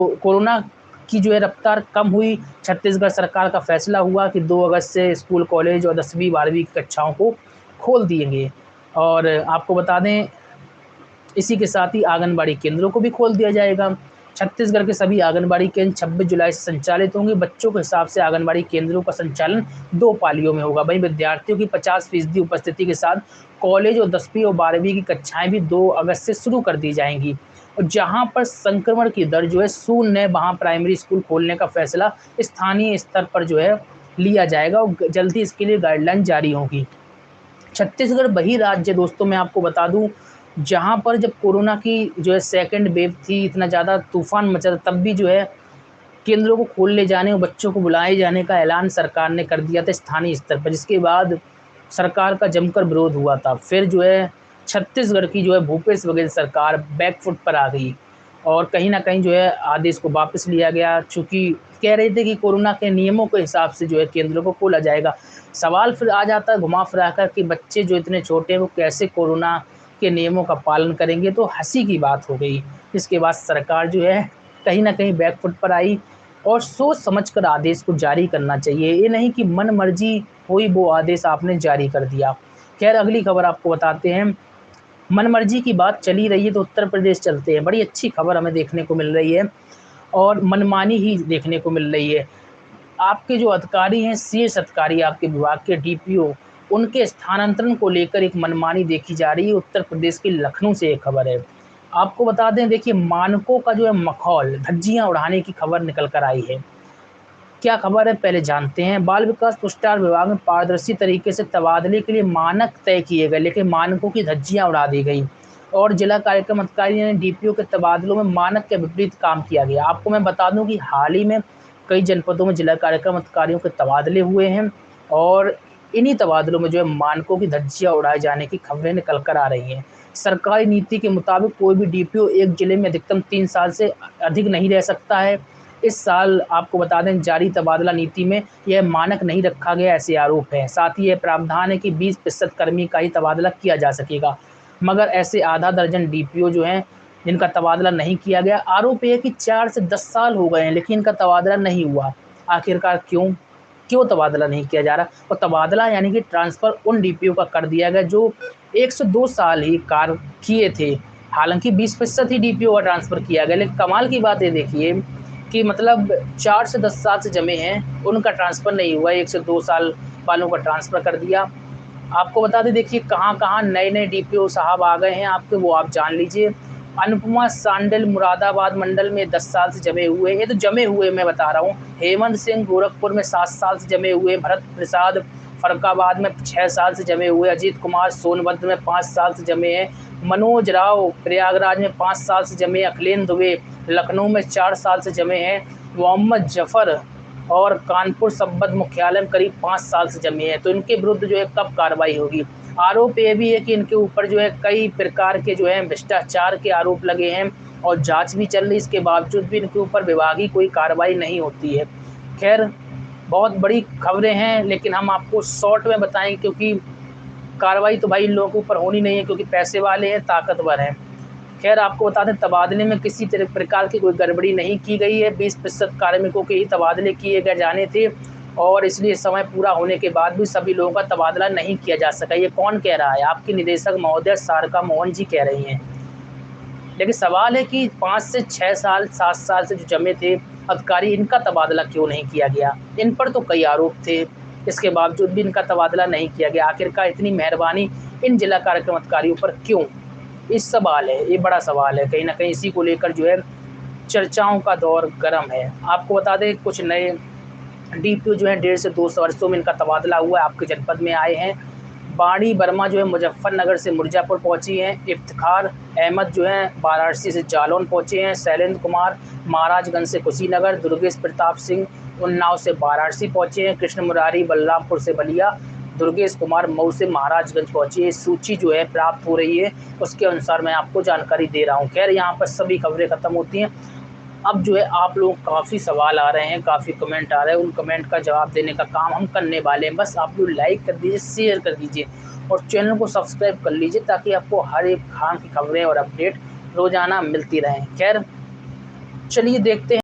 Corona की जो है रफ्तार कम हुई। छत्तीसगढ़ सरकार का फैसला हुआ कि 2 अगस्त से स्कूल, कॉलेज और 10वीं 12वीं की कक्षाओं को खोल दिएँगे। और आपको बता दें, इसी के साथ ही आंगनबाड़ी केंद्रों को भी खोल दिया जाएगा। छत्तीसगढ़ के सभी आंगनबाड़ी केंद्र 26 जुलाई से संचालित होंगे। बच्चों के हिसाब से आंगनबाड़ी केंद्रों का संचालन 2 पालियों में होगा। वहीं विद्यार्थियों की 50% उपस्थिति के साथ कॉलेज और 10वीं और 12वीं की कक्षाएँ भी 2 अगस्त से शुरू कर दी जाएँगी। और जहाँ पर संक्रमण की दर जो है शून्य है, वहाँ प्राइमरी स्कूल खोलने का फैसला स्थानीय स्तर पर जो है लिया जाएगा और जल्द ही इसके लिए गाइडलाइन जारी होगी। छत्तीसगढ़ वही राज्य दोस्तों, मैं आपको बता दूँ, जहाँ पर जब कोरोना की जो है सेकंड वेव थी, इतना ज़्यादा तूफ़ान मचा था, तब भी जो है केंद्रों को खोलने जाने और बच्चों को बुलाए जाने का ऐलान सरकार ने कर दिया था स्थानीय स्तर पर, जिसके बाद सरकार का जमकर विरोध हुआ था। फिर जो है छत्तीसगढ़ की जो है भूपेश बघेल सरकार बैक फुट पर आ गई और कहीं न कहीं जो है आदेश को वापस लिया गया, चूँकि कह रहे थे कि कोरोना के नियमों के हिसाब से जो है केंद्रों को खोला जाएगा। सवाल फिर आ जाता है घुमा-फिरा कर कि बच्चे जो इतने छोटे हैं वो कैसे कोरोना के नियमों का पालन करेंगे, तो हँसी की बात हो गई। इसके बाद सरकार जो है कहीं न कहीं बैक फुट पर आई और सोच समझ कर आदेश को जारी करना चाहिए। ये नहीं कि मन-मर्जी हुई वो आदेश आपने जारी कर दिया। खैर अगली खबर आपको बताते हैं। मनमर्जी की बात चली रही है तो उत्तर प्रदेश चलते हैं। बड़ी अच्छी खबर हमें देखने को मिल रही है और मनमानी ही देखने को मिल रही है। आपके जो अधिकारी हैं, शीर्ष अधिकारी आपके विभाग के डीपीओ, उनके स्थानांतरण को लेकर एक मनमानी देखी जा रही है। उत्तर प्रदेश के लखनऊ से ये खबर है। आपको बता दें, देखिए मानकों का जो है मखौल, धज्जियाँ उड़ाने की खबर निकल कर आई है। क्या खबर है पहले जानते हैं। बाल विकास पुरस्कार विभाग में पारदर्शी तरीके से तबादले के लिए मानक तय किए गए, लेकिन मानकों की धज्जियां उड़ा दी गई और जिला कार्यक्रम अधिकारी ने डीपीओ के तबादलों में मानक के विपरीत काम किया गया। आपको मैं बता दूं कि हाल ही में कई जनपदों में जिला कार्यक्रम अधिकारियों के तबादले हुए हैं और इन्हीं तबादलों में जो है मानकों की धज्जियां उड़ाए जाने की खबरें निकल कर आ रही हैं। सरकारी नीति के मुताबिक कोई भी डीपीओ एक जिले में अधिकतम 3 साल से अधिक नहीं रह सकता है। इस साल आपको बता दें जारी तबादला नीति में यह मानक नहीं रखा गया, ऐसे आरोप है। साथ ही यह प्रावधान है कि 20% कर्मी का ही तबादला किया जा सकेगा, मगर ऐसे आधा दर्जन डीपीओ जो हैं जिनका तबादला नहीं किया गया। आरोप ये है कि 4 से 10 साल हो गए हैं लेकिन इनका तबादला नहीं हुआ। आखिरकार क्यों? क्यों तबादला नहीं किया जा रहा? और तबादला यानी कि ट्रांसफ़र उन डीपीओ का कर दिया गया जो 1 से 2 साल ही कार्य किए थे। हालाँकि 20% ही डीपीओ का ट्रांसफ़र किया गया, लेकिन कमाल की बात ये देखिए कि मतलब 4 से 10 साल से जमे हैं, उनका ट्रांसफ़र नहीं हुआ, 1 से 2 साल वालों का ट्रांसफ़र कर दिया। आपको बता दें, देखिए कहाँ-कहाँ नए-नए डीपीओ साहब आ गए हैं आपके, वो आप जान लीजिए। अनुपमा सांडल मुरादाबाद मंडल में 10 साल से जमे हुए, ये तो जमे हुए मैं बता रहा हूँ। हेमंत सिंह गोरखपुर में 7 साल से जमे हुए, भरत प्रसाद फर्रुखाबाद में 6 साल से जमे हुए, अजीत कुमार सोनभद्र में 5 साल से जमे हैं, मनोज राव प्रयागराज में 5 साल से जमे, अखिलेंद्र दुबे लखनऊ में 4 साल से जमे हैं, मोहम्मद जफ़र और कानपुर संबद्ध मुख्यालय में करीब 5 साल से जमे हैं। तो इनके विरुद्ध जो है कब कार्रवाई होगी? आरोप ये भी है कि इनके ऊपर जो है कई प्रकार के जो है भ्रष्टाचार के आरोप लगे हैं और जाँच भी चल रही है, इसके बावजूद भी इनके ऊपर विभागीय कोई कार्रवाई नहीं होती है। खैर बहुत बड़ी खबरें हैं लेकिन हम आपको शॉर्ट में बताएँगे, क्योंकि कार्रवाई तो भाई इन लोगों के ऊपर होनी नहीं है क्योंकि पैसे वाले हैं, ताकतवर हैं। खैर आपको बता दें तबादले में किसी प्रकार की कोई गड़बड़ी नहीं की गई है। 20% कार्मिकों के ही तबादले किए गए जाने थे और इसलिए समय पूरा होने के बाद भी सभी लोगों का तबादला नहीं किया जा सका। ये कौन कह रहा है? आपकी निदेशक महोदया सारिका मोहन जी कह रही हैं। लेकिन सवाल है कि 5 से 6 साल, 7 साल से जो जमे थे अधिकारी, इनका तबादला क्यों नहीं किया गया? इन पर तो कई आरोप थे, इसके बावजूद भी इनका तबादला नहीं किया गया। आखिरकार इतनी मेहरबानी इन जिला कार्यक्रम अधिकारियों पर क्यों? ये सवाल है, ये बड़ा सवाल है। कहीं न कहीं इसी को लेकर जो है चर्चाओं का दौर गर्म है। आपको बता दें कुछ नए डीपीओ जो हैं 1.5 से 2 वर्षों में इनका तबादला हुआ है, आपके जनपद में आए हैं। बाणी वर्मा जो है मुज़फ़्फ़रनगर से मिर्ज़ापुर पहुँची हैं, इफ्तिख़ार अहमद जो हैं वाराणसी से जालौन पहुँचे हैं, शैलेंद्र कुमार महाराजगंज से कुशीनगर, दुर्गेश प्रताप सिंह उन्नाव से वाराणसी पहुँचे हैं, कृष्ण मुरारी बलरामपुर से बलिया, दुर्गेश कुमार मऊ से महाराजगंज पहुँचे। ये सूची जो है प्राप्त हो रही है, उसके अनुसार मैं आपको जानकारी दे रहा हूँ। खैर यहाँ पर सभी खबरें खत्म होती हैं। अब जो है आप लोग काफ़ी सवाल आ रहे हैं, काफ़ी कमेंट आ रहे हैं, उन कमेंट का जवाब देने का काम हम करने वाले हैं। बस आप लोग लाइक कर दीजिए, शेयर कर दीजिए और चैनल को सब्सक्राइब कर लीजिए ताकि आपको हर एक खान की खबरें और अपडेट रोज़ाना मिलती रहें। खैर चलिए देखते हैं